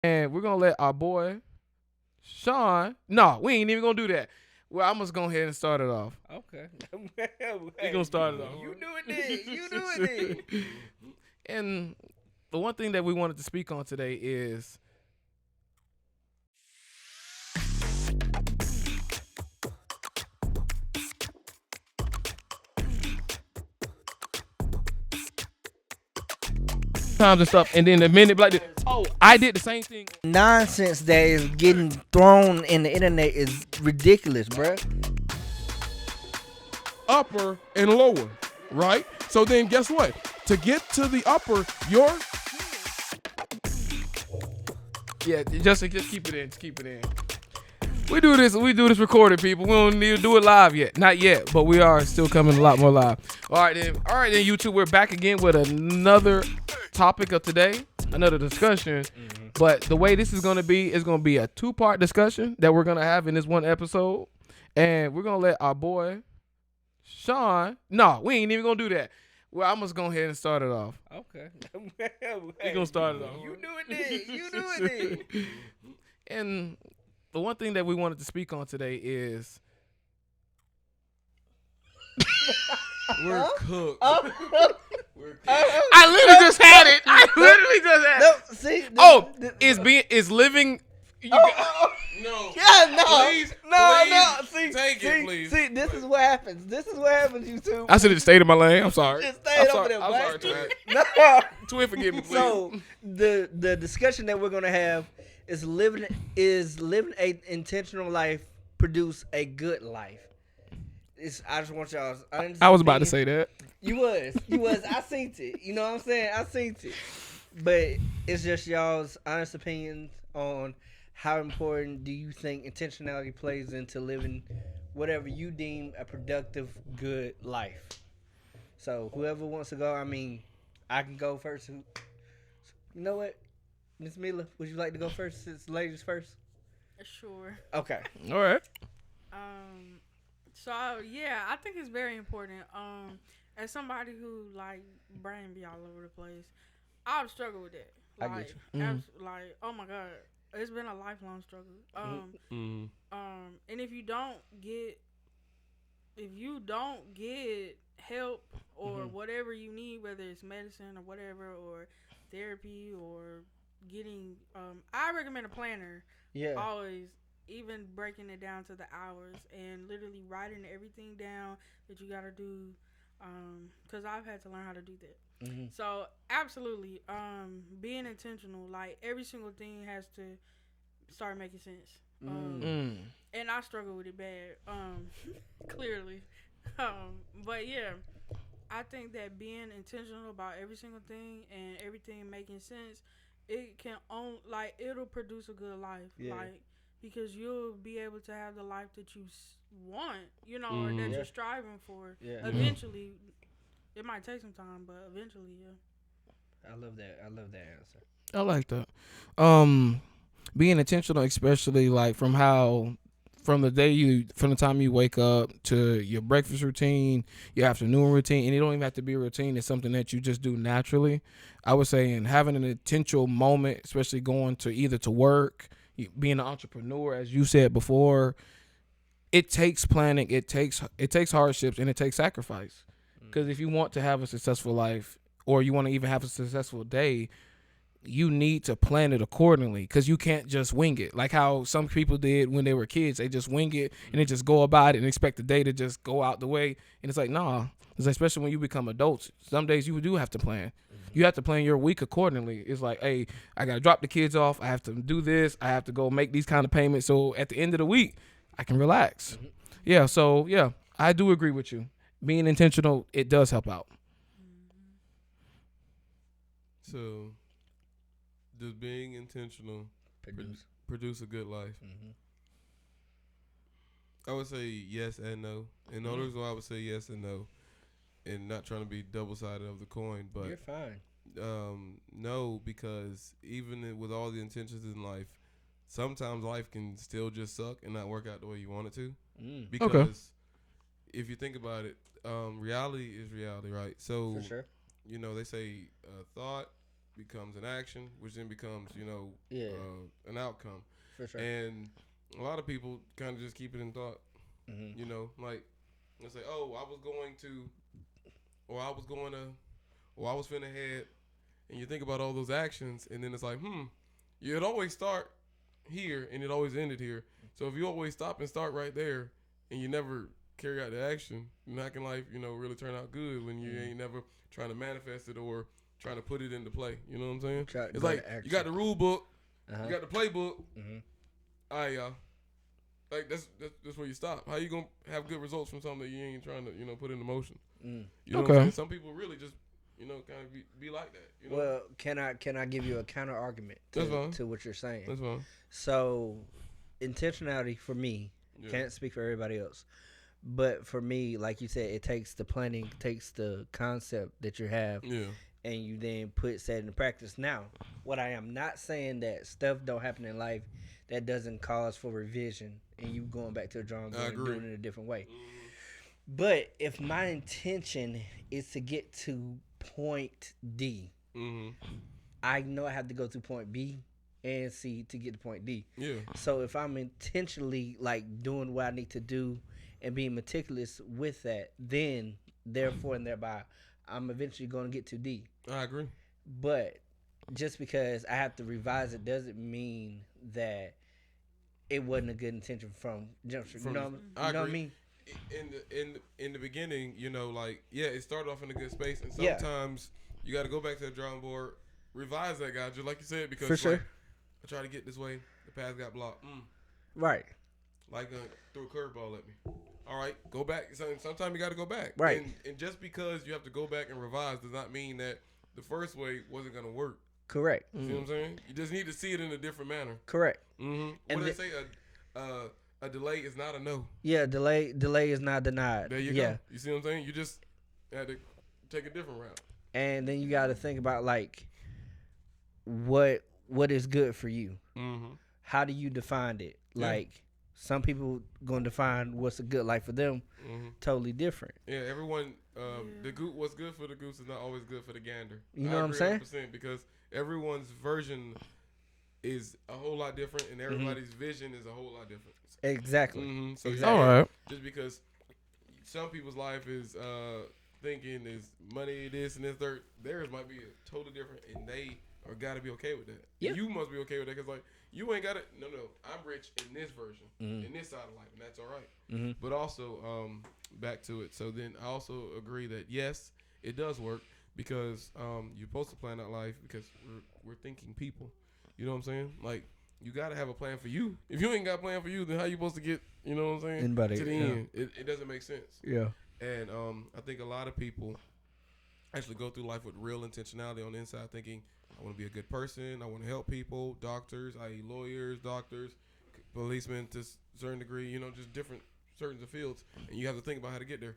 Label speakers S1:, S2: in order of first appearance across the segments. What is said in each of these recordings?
S1: And we're gonna let our boy Sean. No, we ain't even gonna do that. Well, I'm just go ahead and start it off.
S2: Okay.
S1: We gonna start it off.
S2: You do it then. You do it then.
S1: And the one thing that we wanted to speak on today is times and stuff. And then the minute like, oh, I did the same thing.
S2: Nonsense that is getting thrown in the internet is ridiculous, bruh.
S3: Upper and lower, right? So then guess what? To get to the upper, you're
S1: Yeah, just keep it in. Just keep it in. We do this recorded, people. We don't need to do it live yet. Not yet, but we are still coming a lot more live. All right then, YouTube, we're back again with another topic of today, another discussion. But the way this is gonna be is gonna be a 2-part discussion that we're gonna have in this one episode. And we're gonna let our boy Sean. No, we ain't even gonna do that. Well, I'm just go ahead and start it off.
S2: Okay.
S1: We gonna start it off.
S2: You do it then. You do it then.
S1: And the one thing that we wanted to speak on today is
S3: we're cooked.
S1: I literally just had it. I literally just had it.
S2: No, see.
S1: Is living.
S3: No.
S2: Yeah, no.
S3: Please,
S2: No.
S3: please,
S2: See,
S3: take it,
S2: see,
S3: please.
S2: See, this is what happens. This is what happens, YouTube.
S1: I should have stayed in my lane. I'm sorry.
S2: Just stayed over there,
S1: I'm
S2: boy.
S1: sorry, Twin.
S2: No.
S1: Twin, forgive me, please.
S2: So the discussion that we're gonna have is living a intentional life produce a good life. I just want y'all.
S1: I was about to say that.
S2: You was. I seen it. You know what I'm saying? I seen it. But it's just y'all's honest opinions on how important do you think intentionality plays into living whatever you deem a productive, good life. So whoever wants to go, I mean, I can go first. You know what, Miss Mila, would you like to go first? Since ladies first.
S4: Sure.
S2: Okay.
S1: All right.
S4: So yeah, I think it's very important. As somebody who like brain be all over the place, I've struggled with that.
S2: I
S4: Like,
S2: get you.
S4: like, oh my god, it's been a lifelong struggle.
S3: Mm.
S4: And if you don't get help or whatever you need, whether it's medicine or whatever, or therapy or getting, I recommend a planner.
S2: Yeah.
S4: Always, even breaking it down to the hours and literally writing everything down that you gotta do. Cause I've had to learn how to do that.
S2: Mm-hmm.
S4: So absolutely, being intentional, like every single thing has to start making sense. And I struggle with it bad. Clearly. But yeah, I think that being intentional about every single thing and everything making sense, it can it'll produce a good life.
S2: Yeah.
S4: Like, because you'll be able to have the life that you want, or that you're striving for.
S2: Yeah.
S4: Eventually, it might take some time, but eventually, yeah.
S2: I love that answer.
S1: I like that. Being intentional, especially like from the time you wake up to your breakfast routine, your afternoon routine, and it don't even have to be a routine. It's something that you just do naturally. I would say, and having an intentional moment, especially going to either to work, being an entrepreneur, as you said before, it takes planning, it takes hardships, and it takes sacrifice. Because if you want to have a successful life, or you want to even have a successful day, you need to plan it accordingly, because you can't just wing it like how some people did when they were kids. They just wing it and they just go about it and expect the day to just go out the way. And it's like, nah, especially when you become adults, some days you do have to plan. You have to plan your week accordingly. It's like, hey, I got to drop the kids off. I have to do this. I have to go make these kind of payments. So at the end of the week, I can relax. Yeah. So yeah, I do agree with you. Being intentional, it does help out.
S3: So, does being intentional produce a good life? I would say yes and no. And the only reason why I would say yes and no, and not trying to be double-sided of the coin, but
S2: You're fine.
S3: no, because even with all the intentions in life, sometimes life can still just suck and not work out the way you want it to. Because if you think about it, reality is reality, right? So
S2: For sure.
S3: they say thought becomes an action, which then becomes, an outcome.
S2: For sure.
S3: And a lot of people kind of just keep it in thought. You know, like, let's say, oh, I was finna head, and you think about all those actions, and then it's like, you'd always start here, and it always ended here. So if you always stop and start right there, and you never carry out the action, how can life, really turn out good when you ain't never trying to manifest it or trying to put it into play? You know what I'm saying? It's like you got the rule book, you got the playbook. All right, y'all. Like that's where you stop. How you gonna have good results from something that you ain't trying to put into motion? You know what I'm saying? Some people really just kind of be like that. You know?
S2: Well, can I give you a counter argument to what you're saying?
S3: That's fine.
S2: So, intentionality for me, can't speak for everybody else, but for me, like you said, it takes the planning, takes the concept that you have, and you then put that into practice. Now, what I am not saying that stuff don't happen in life that doesn't cause for revision and you going back to the drawing board and doing it a different way. But if my intention is to get to point D, I know I have to go to point B and C to get to point D. Yeah. So if I'm intentionally like doing what I need to do and being meticulous with that, then therefore and thereby, I'm eventually going to get to D.
S3: I agree.
S2: But just because I have to revise it doesn't mean that it wasn't a good intention from jump street. You know what I mean?
S3: In the beginning, it started off in a good space, and sometimes you got to go back to the drawing board, revise that guy, just like you said, because
S2: for sure.
S3: I tried to get this way, the path got blocked.
S2: Right.
S3: Like threw a curveball at me. All right, go back. Sometimes you got to go back.
S2: Right.
S3: And just because you have to go back and revise does not mean that the first way wasn't going to work.
S2: Correct.
S3: You see what I'm saying? You just need to see it in a different manner.
S2: Correct.
S3: What do they say? A delay is not a no.
S2: Yeah, delay is not denied.
S3: There you go. You see what I'm saying? You just had to take a different route.
S2: And then you got to think about like what is good for you. How do you define it? Like some people going to define what's a good life for them totally different.
S3: Yeah, everyone. What's good for the goose is not always good for the gander.
S2: You know what I'm saying?
S3: 100%, because everyone's version is a whole lot different, and everybody's vision is a whole lot different.
S2: Exactly.
S3: So
S2: exactly.
S1: All right.
S3: Just because some people's life is thinking is money, this and this, theirs might be totally different, and they are got to be okay with that.
S2: Yeah.
S3: You must be okay with that, because like you ain't got it. No, I'm rich in this version, in this side of life, and that's all right. But also, back to it. So then I also agree that yes, it does work, because you're supposed to plan out life, because we're thinking people. You know what I'm saying? Like, you got to have a plan for you. If you ain't got a plan for you, then how you supposed to get, you know what I'm saying, to the end? It doesn't make sense.
S2: Yeah.
S3: And I think a lot of people actually go through life with real intentionality on the inside, thinking, I want to be a good person, I want to help people, doctors, i.e. lawyers, doctors, policemen to a certain degree, just different certain fields. And you have to think about how to get there.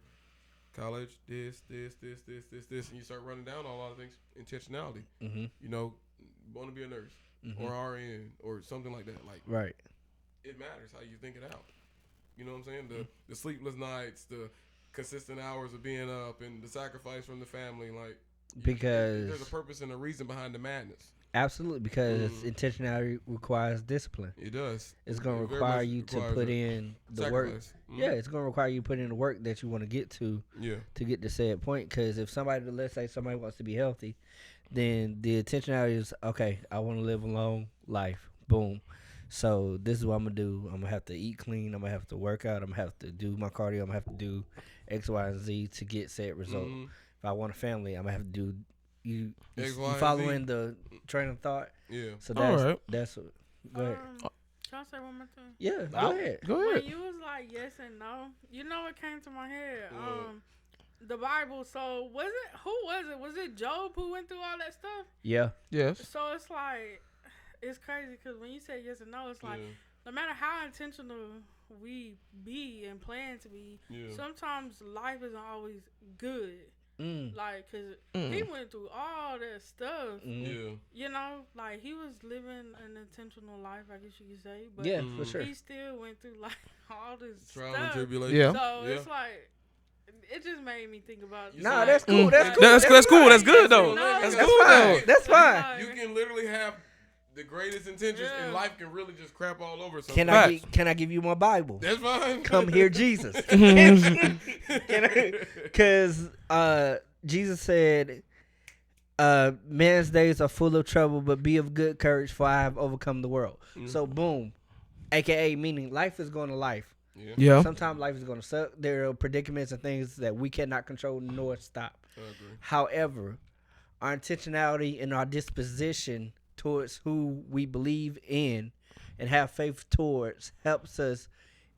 S3: College, this, and you start running down a lot of things. Intentionality. Want to be a nurse or RN or something like that. Like,
S2: right.
S3: It matters how you think it out. You know what I'm saying? The sleepless nights, the consistent hours of being up, and the sacrifice from the family. Like,
S2: because
S3: there's a purpose and a reason behind the madness.
S2: Absolutely, because intentionality requires discipline.
S3: It does.
S2: It's going to require you to put in the work. Yeah, it's going to require you to put in the work that you want to get to. Yeah. To get to said point. Because if let's say somebody wants to be healthy, then the intentionality is, okay, I want to live a long life. Boom. So this is what I'm going to do. I'm going to have to eat clean. I'm going to have to work out. I'm going to have to do my cardio. I'm going to have to do X, Y, and Z to get said result. If I want a family, I'm going to have to do you following the train of thought. Yeah. So that's what. Go ahead.
S4: Can I say one more thing?
S2: Yeah, go ahead.
S4: When you was like yes and no, you know what came to my head? The Bible. So who was it? Was it Job who went through all that stuff?
S2: Yeah.
S1: Yes.
S4: So it's like, it's crazy because when you say yes and no, it's like no matter how intentional we be and plan to be, sometimes life isn't always good. Like, cause he went through all that stuff. You know, like he was living an intentional life, I guess you could say. But
S2: for sure.
S4: he still went through like all this
S3: trial
S4: stuff.
S3: and tribulation.
S1: Yeah.
S4: So it's like it just made me think about.
S2: Nah, that's cool. That's cool.
S1: That's cool. That's good though.
S4: No,
S1: That's
S2: That's
S1: good
S2: fine.
S1: though.
S2: That's fine.
S3: You can literally have the greatest intentions,
S4: Yeah.
S3: and life can really just crap all over.
S2: Can
S3: Sometimes.
S2: can I give you my Bible?
S3: That's fine.
S2: Come here, Jesus. Because Jesus said, man's days are full of trouble, but be of good courage, for I have overcome the world. So, boom. AKA meaning life is going to life.
S1: Yeah.
S2: Sometimes life is going to suck. There are predicaments and things that we cannot control nor stop.
S3: I agree.
S2: However, our intentionality and our disposition towards who we believe in and have faith towards helps us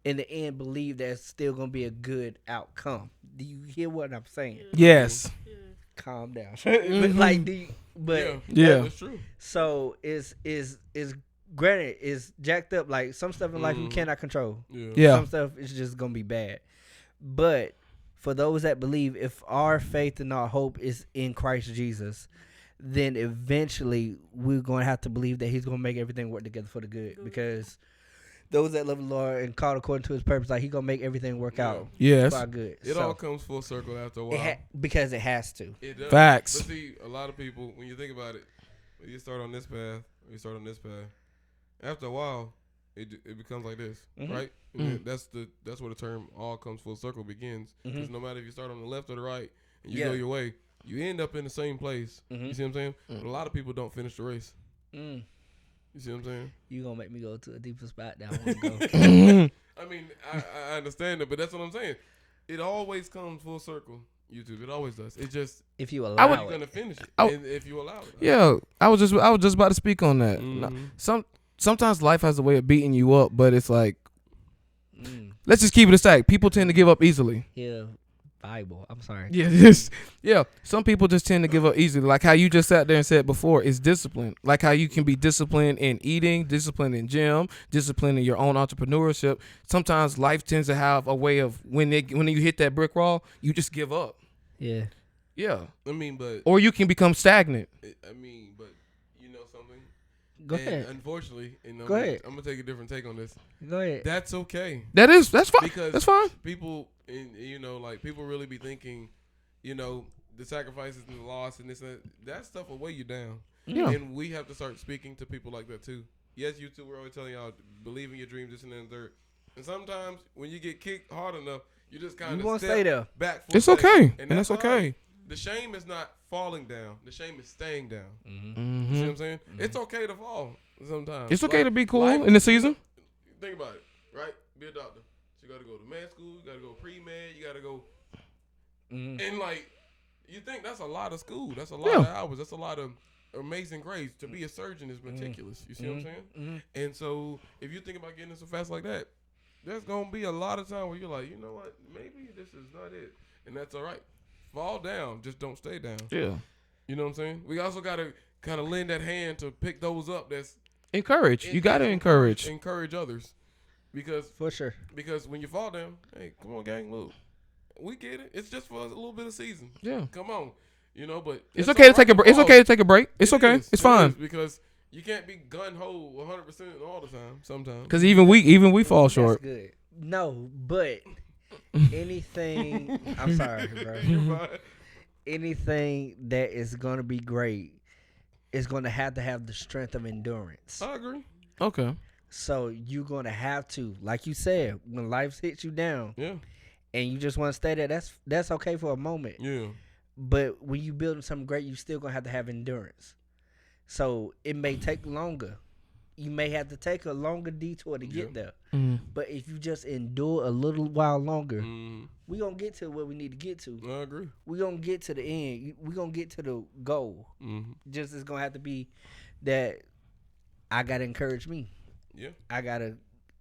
S2: in the end believe that it's still going to be a good outcome. Do you hear what I'm saying?
S1: Yes.
S4: Yeah.
S2: Calm down. But like,
S1: Yeah.
S3: That's true.
S2: so is granted is jacked up. Like some stuff in life we cannot control.
S1: Yeah.
S2: Some stuff is just gonna be bad. But for those that believe, if our faith and our hope is in Christ Jesus, then eventually we're gonna have to believe that He's gonna make everything work together for the good. Because those that love the Lord and called according to His purpose, like He gonna make everything work out
S1: Yes.
S2: for our good.
S3: It all comes full circle after a while.
S2: Because it has to.
S3: It does.
S1: Facts.
S3: But see, a lot of people, when you think about it, when you start on this path, you start on this path. After a while, it becomes like this, right? And that's where the term "all comes full circle" begins. Because no matter if you start on the left or the right, and you go your way, you end up in the same place. You see what I'm saying? But a lot of people don't finish the race. You see what I'm saying?
S2: You gonna make me go to a deeper spot that I want to go.
S3: I mean, I understand it, but that's what I'm saying. It always comes full circle. YouTube, it always does. It just
S2: If you allow
S3: you're gonna finish it,
S1: I-
S3: and if you allow it.
S1: Yeah. I was just about to speak on that. Sometimes life has a way of beating you up, but it's like, let's just keep it a stack. People tend to give up easily.
S2: Yeah, Bible. I'm sorry.
S1: Yeah. Some people just tend to give up easily. Like how you just sat there and said before, it's discipline. Like how you can be disciplined in eating, disciplined in gym, disciplined in your own entrepreneurship. Sometimes life tends to have a way of when you hit that brick wall, you just give up.
S2: Yeah.
S1: Yeah.
S3: I mean, but
S1: Or you can become stagnant.
S3: I mean, but you know something.
S2: Go
S3: And
S2: ahead.
S3: Unfortunately,
S2: Go ahead.
S3: I'm gonna take a different take on this.
S2: Go ahead.
S3: That's okay.
S1: That's fine.
S3: Because
S1: That's fine.
S3: people, like people really be thinking, the sacrifices and the loss and this and that stuff will weigh you down.
S1: Yeah.
S3: And we have to start speaking to people like that too. Yes, you too. We're always telling y'all believe in your dreams, this and that and third. And sometimes when you get kicked hard enough, you just kind
S2: You won't
S3: of
S2: stay there.
S3: back. For
S1: It's
S3: a second.
S1: okay.
S3: And
S1: And that's okay.
S3: fine. The shame is not falling down. The shame is staying down. You see what I'm saying? It's okay to fall sometimes.
S1: It's okay
S3: Like,
S1: to be cool
S3: life-
S1: in the season.
S3: Think about it, right? Be a doctor. So you got to go to med school. You got to go pre-med. You got to go. And like, you think that's a lot of school. That's a lot of hours. That's a lot of amazing grades. To be a surgeon is meticulous. You see what I'm saying? And so if you think about getting so fast like that, there's going to be a lot of time where you're like, you know what? Maybe this is not it. And that's all right. Fall down. Just don't stay down.
S1: Yeah.
S3: You know what I'm saying? We also got to kind of lend that hand to pick those up. That's
S1: Encourage. You got to encourage.
S3: Encourage others. Because
S2: For sure.
S3: when you fall down, hey, come on, gang, look. We get it. It's just for a little bit of season.
S1: Yeah.
S3: Come on. But
S1: It's okay to take a break. It's okay to take a break. It's okay. It's fine.
S3: Because you can't be gun ho 100% all the time. Sometimes.
S1: Because even we fall short.
S2: That's good. No, but anything. I'm sorry, bro. Anything that is going to be great is going to have the strength of endurance.
S3: I agree.
S1: Okay.
S2: So you're going to have to, like you said, when life hits you down
S3: Yeah.
S2: and you just want to stay there, that's okay for a moment.
S3: Yeah.
S2: But when you building something great, you still going to have endurance. So it may take longer. You may have to take a longer detour to get there. But if you just endure a little while longer, we going to get to where we need to get to.
S3: I agree.
S2: We going to get to the end. We going to get to the goal. Just it's going to have to be that I got to encourage me.
S3: Yeah.
S2: I got to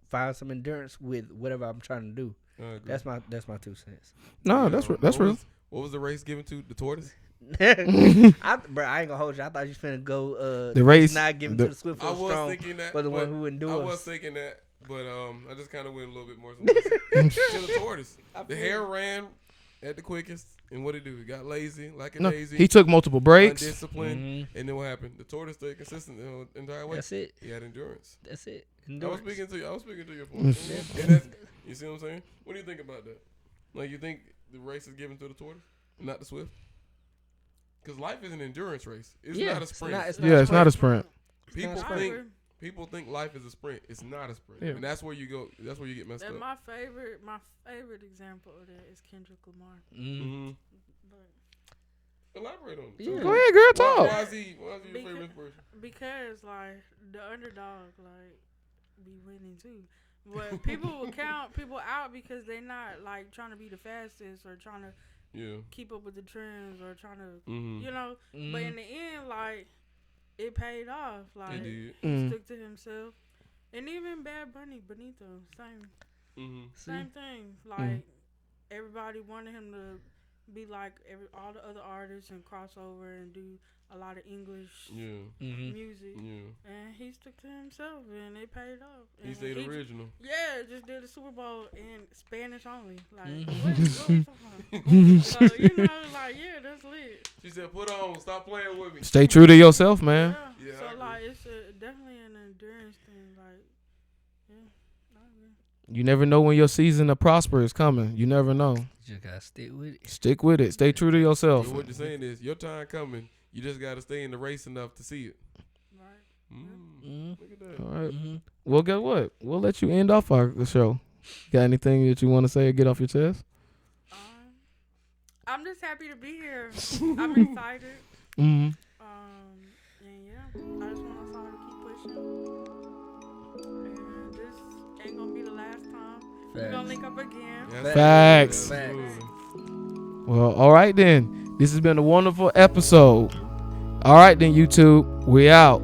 S2: find some endurance with whatever I'm trying to do.
S3: I agree.
S2: That's my 2 cents.
S1: No, that's real.
S3: What was the race given to the tortoise?
S2: I ain't gonna hold you. I thought you was finna go
S1: The race,
S2: not giving to the swift or
S3: I was
S2: strong,
S3: thinking that,
S2: but the one
S3: but
S2: who endures.
S3: I was thinking that, but I just kind of went a little bit more to the tortoise. The hare ran at the quickest, and what did it do? He got lazy, like a daisy.
S1: He took multiple breaks.
S3: Undisciplined, and then what happened? The tortoise stayed consistent the entire way.
S2: That's it.
S3: He had endurance.
S2: That's it.
S3: I was
S2: Endurance.
S3: speaking to your point. And that's, you see what I'm saying? What do you think about that? Like, you think the race is given to the tortoise, not the swift? Because life is an endurance race. It's
S2: Yeah,
S3: not a sprint.
S1: It's not a sprint.
S3: People think life is a sprint. It's not a sprint,
S1: Yeah.
S3: and that's where you go. That's where you get messed
S4: And
S3: up.
S4: my favorite example of that is Kendrick Lamar.
S3: Mm-hmm.
S4: But
S3: Elaborate on it.
S2: Yeah.
S1: Go ahead, girl, talk.
S3: Why is he your favorite inspiration?
S4: because like the underdog like be winning too. But people will count people out because they're not like trying to be the fastest or trying to keep up with the trends or trying to you know. But in the end, like it paid off. Like
S3: It did.
S4: he stuck to himself. And even Bad Bunny, Benito, same thing. Like everybody wanted him to be like all the other artists and cross over and do a lot of English music.
S3: Yeah.
S4: And he stuck to himself and it paid off. And
S3: He stayed original.
S4: just did the Super Bowl in Spanish only. Like, what we talking about? So, you know, like, yeah, that's lit.
S3: She said, "Put on, stop playing with me."
S1: Stay true to yourself, man.
S3: Yeah,
S4: so, like, it's definitely an endurance thing. Like, I agree.
S1: You never know when your season of prosper is coming. You never know.
S2: You just gotta stick with it.
S1: Stick with it. Stay true to yourself.
S3: So what you're saying is, your time coming. You just got to stay in the race enough to see it.
S4: Right.
S3: Look at that.
S1: All right. Well, guess what? We'll let you end off the show. Got anything that you want to say or get off your chest?
S4: I'm just happy to be here. I'm excited. And yeah, I just want us all to keep pushing. And this ain't gonna be the last time. We're gonna link up again.
S1: Facts. Well, all right then. This has been a wonderful episode. All right then, YouTube. We out.